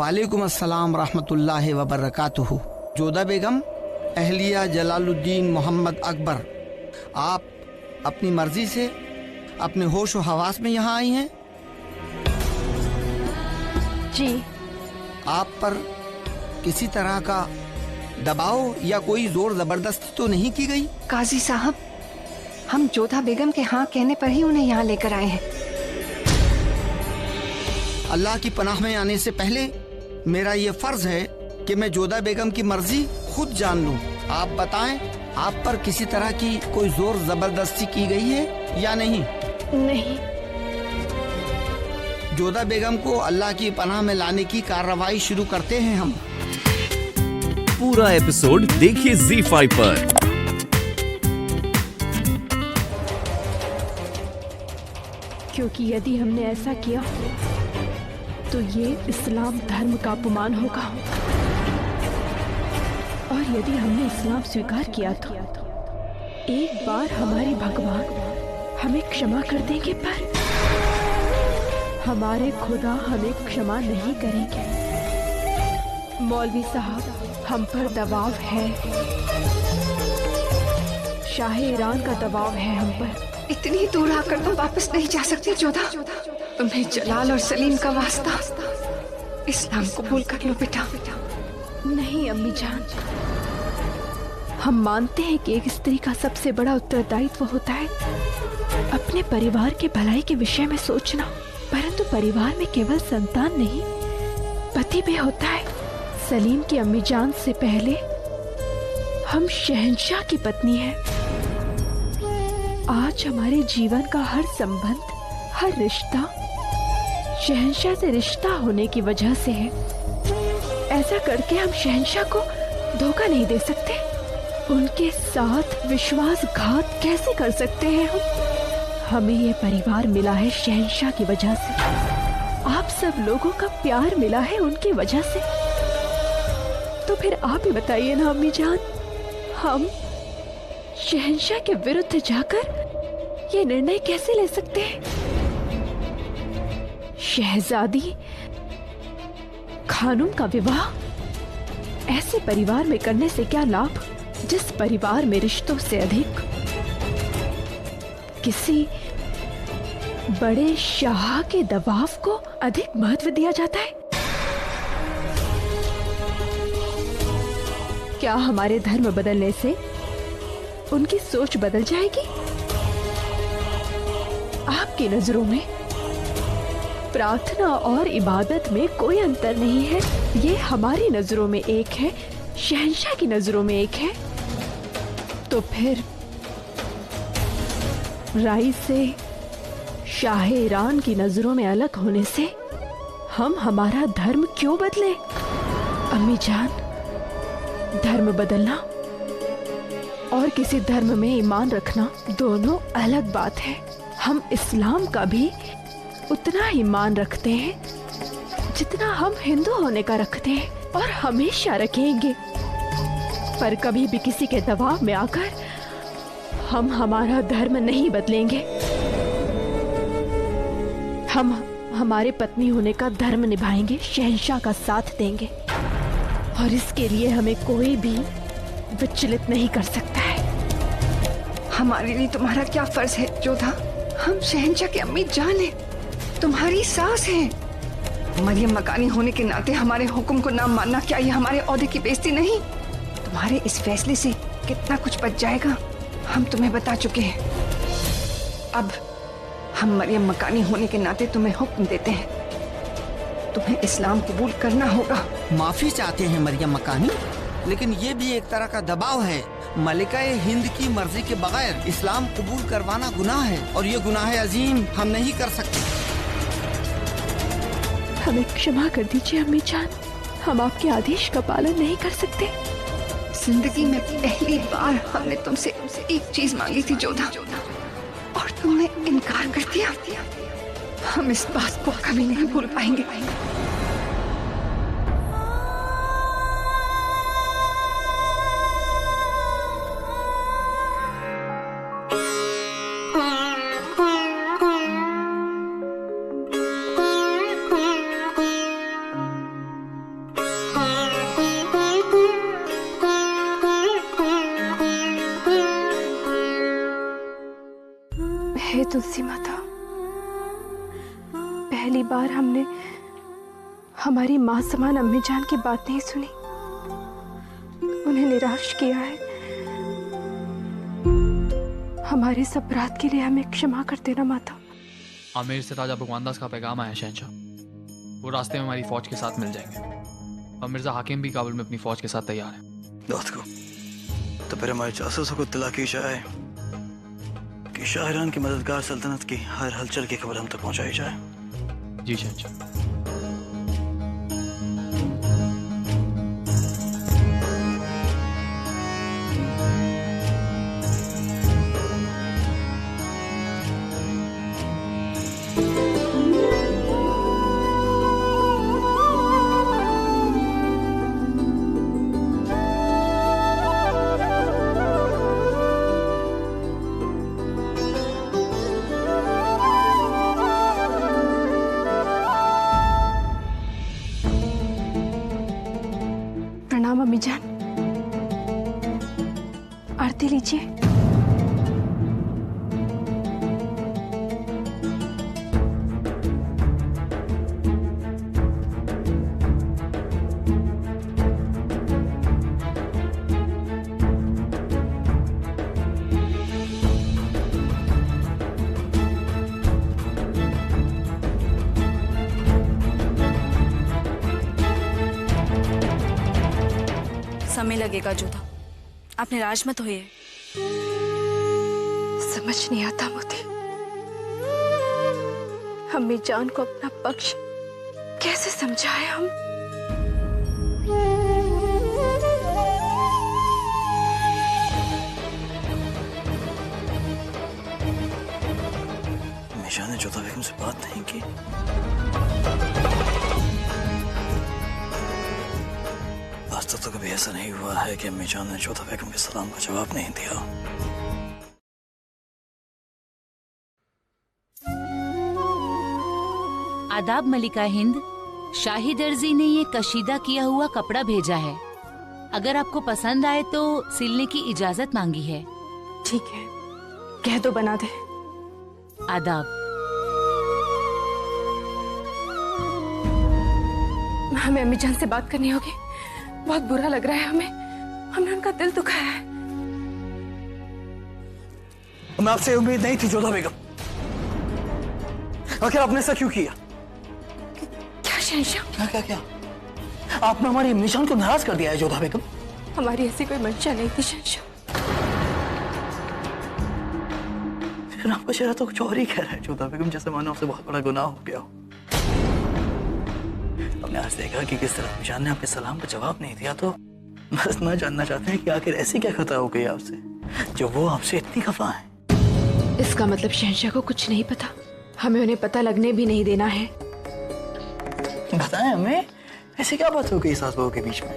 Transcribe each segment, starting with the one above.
वालेकुम अस्सलाम रहमतुल्लाहि व बरकातुहू। जोधा बेगम अहलिया जलालुद्दीन मोहम्मद अकबर, आप अपनी मर्जी से अपने होश व हवास में यहाँ आई हैं? जी। आप पर किसी तरह का दबाव या कोई जोर जबरदस्ती तो नहीं की गई? काजी साहब, हम जोधा बेगम के हाँ कहने पर ही उन्हें यहाँ लेकर आए हैं। अल्लाह की पनाह में आने से पहले मेरा ये फर्ज है कि मैं जोधा बेगम की मर्जी खुद जान लूं। आप बताएं, आप पर किसी तरह की कोई जोर जबरदस्ती की गई है या नहीं? नहीं। जोधा बेगम को अल्लाह की पनाह में लाने की कार्रवाई शुरू करते हैं हम। पूरा एपिसोड देखिए ZEE5 पर। क्योंकि यदि हमने ऐसा किया तो ये इस्लाम धर्म का अपमान होगा, और यदि हमने इस्लाम स्वीकार किया तो एक बार हमारे भगवान हमें क्षमा कर देंगे, पर हमारे खुदा हमें क्षमा नहीं करेंगे। मौलवी साहब, हम पर दबाव है, शाह ईरान का दबाव है हम पर। इतनी दूर आकर तुम वापस नहीं जा सकती जोधा। तुम्हें जलाल और सलीम का वास्ता, इस्लाम कबूल कर लो बेटा। नहीं अम्मी जान, हम मानते हैं कि एक स्त्री का सबसे बड़ा उत्तरदायित्व होता है अपने परिवार के भलाई के विषय में सोचना, परंतु परिवार में केवल संतान नहीं, पति भी होता है। सलीम की अम्मी जान से पहले हम शहंशाह की पत्नी हैं। आज हमारे जीवन का हर संबंध, हर रिश्ता शहंशाह से रिश्ता होने की वजह से है। ऐसा करके हम शहंशाह को धोखा नहीं दे सकते। उनके साथ विश्वासघात कैसे कर सकते हैं हम? हमें ये परिवार मिला है शहंशाह की वजह से। आप सब लोगों का प्यार मिला है उनकी वजह से। तो फिर आप ही बताइए ना अम्मी जान, हम शहंशाह के विरुद्ध जाकर ये निर्णय कैसे ले सकते हैं? शहजादी खानूम का विवाह ऐसे परिवार में करने से क्या लाभ जिस परिवार में रिश्तों से अधिक किसी बड़े शाह के दबाव को अधिक महत्व दिया जाता है? क्या हमारे धर्म बदलने से उनकी सोच बदल जाएगी? आपकी नजरों में प्रार्थना और इबादत में कोई अंतर नहीं है, ये हमारी नजरों में एक है, शहंशाह की नजरों में एक है। तो फिर राई से शाह ईरान की नजरों में अलग होने से हम हमारा धर्म क्यों बदले? अम्मी जान, धर्म बदलना और किसी धर्म में ईमान रखना दोनों अलग बात है। हम इस्लाम का भी उतना ही मान रखते हैं जितना हम हिंदू होने का रखते हैं, और हमेशा रखेंगे। पर कभी भी किसी के दबाव में आकर हम हमारा धर्म नहीं बदलेंगे। हम हमारे पत्नी होने का धर्म निभाएंगे, शहंशाह का साथ देंगे, और इसके लिए हमें कोई भी विचलित नहीं कर सकता है। हमारे लिए तुम्हारा क्या फर्ज है जोधा? हम शहंशाह की अम्मी जान हैं, तुम्हारी सास हैं। मरियम मकानी होने के नाते हमारे हुक्म को ना मानना क्या ये हमारे ओहदे की बेइज्जती नहीं? तुम्हारे इस फैसले से कितना कुछ बच जाएगा हम तुम्हें बता चुके हैं। अब हम मरियम मकानी होने के नाते तुम्हें हुक्म देते हैं, तुम्हें इस्लाम कबूल करना होगा। माफी चाहते हैं मरियम मकानी, लेकिन ये भी एक तरह का दबाव है। मलिका हिंद की मर्जी के बगैर इस्लाम कबूल करवाना गुनाह है, और ये गुनाह अजीम हम नहीं कर सकते। हमें क्षमा कर दीजिए अम्मी जान, हम आपके आदेश का पालन नहीं कर सकते। जिंदगी में पहली बार हमने तुमसे एक चीज मांगी थी जोधा, और तुमने इनकार कर दिया। हम इस बात को कभी नहीं भूल पाएंगे। हे तुलसी माता, पहली बार हमने हमारी माँ समान अम्मी जान की बात नहीं सुनी, उन्हें निराश किया है। हमारे इस अपराध के लिए हमें क्षमा कर देना माता। आमेर से राजा भगवानदास का पैगाम आया शहंशाह, वो रास्ते में हमारी फौज के साथ मिल जाएंगे और मिर्जा हाकिम भी काबुल में अपनी फौज के साथ तैयार है। रात को तो फिर हमारे जासूसों को इत्तला की जाए कि शाहरान की मददगार सल्तनत की हर हलचल की खबर हम तक पहुंचाई जाए। जी शहंशाह। प्रणाम अम्मी जान, आरती लीजिए। समय लगेगा जोधा, आप निराश मत होइए। समझ नहीं आता मोती, अम्मी जान को अपना पक्ष कैसे समझाए हम। मिशा ने जोधा बेगम से बात नहीं की। आज तक तो कभी ऐसा नहीं हुआ है कि अम्मी जान ने जोधा बेगम के सलाम का जवाब नहीं दिया। आदाब मलिका हिंद, शाही दर्जी ने ये कशीदा किया हुआ कपड़ा भेजा है। अगर आपको पसंद आए तो सिलने की इजाजत मांगी है। ठीक है, कह दो बना दे। आदाब। हमें अम्मी जान से बात करनी होगी, बहुत बुरा लग रहा है हमें, हमने उनका दिल दुखाया है। मैं आपसे उम्मीद नहीं थी जोधा बेगम, आखिर आपने ऐसा क्यों किया? क्या शहंशाह? क्या क्या क्या आपने हमारी अम्मी जान को नाराज कर दिया है जोधा बेगम? हमारी ऐसी कोई मंशा नहीं थी शहंशाह। लेकिन आपका चेहरा तो कुछ और ही कह रहा है जोधा बेगम, जैसे मानो आपसे बहुत बड़ा गुनाह हो गया हो। हमने आज देखा कि किस तरह अम्मी जान ने आपके सलाम का जवाब नहीं दिया, तो बस ना जानना चाहते हैं कि आखिर ऐसी क्या खता हो गई आपसे जो वो आपसे इतनी खफा है। इसका मतलब शहंशाह को कुछ नहीं पता, हमें उन्हें पता लगने भी नहीं देना है। बताएं हमें, ऐसी क्या बात हो गई सास बहू के बीच में?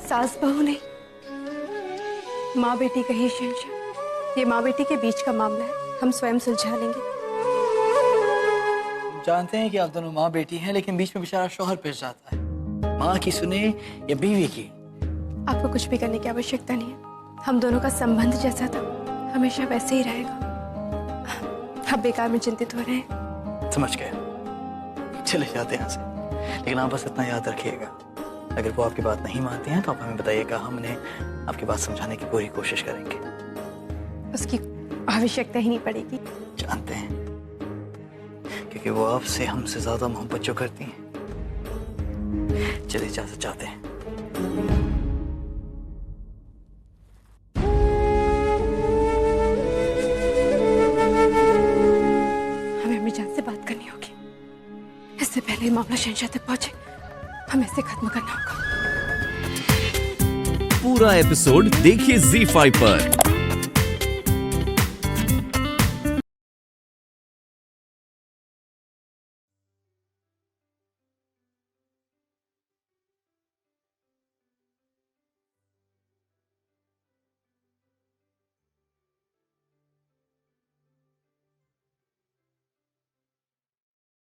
सास बहू नहीं, माँ बेटी कही शहंशाह। ये माँ बेटी के बीच का मामला है, हम स्वयं सुलझा लेंगे। जानते हैं कि आप दोनों माँ बेटी हैं, लेकिन बीच में बेचारा शौहर पिस जाता है। माँ की सुने या बीवी की? आपको कुछ भी करने की आवश्यकता नहीं है, हम दोनों का संबंध जैसा था हमेशा वैसे ही रहेगा। आप बेकार में चिंतित हो रहे हैं। समझ गए, चले जाते हैं यहाँ से। लेकिन आप बस इतना याद रखिएगा, अगर वो आपकी बात नहीं मानती हैं तो आप हमें बताइएगा, हम उन्हें आपकी बात समझाने की पूरी कोशिश करेंगे। उसकी आवश्यकता ही नहीं पड़ेगी। जानते हैं, क्योंकि वो आपसे हमसे ज्यादा मोहब्बत जो करती हैं। चले इजाजत चाहते हैं। हमें अम्मी जान से बात करनी होगी, इससे पहले मामला शहंशाह तक पहुंचे, हमें इसे खत्म करना होगा। पूरा एपिसोड देखिए ZEE5 पर।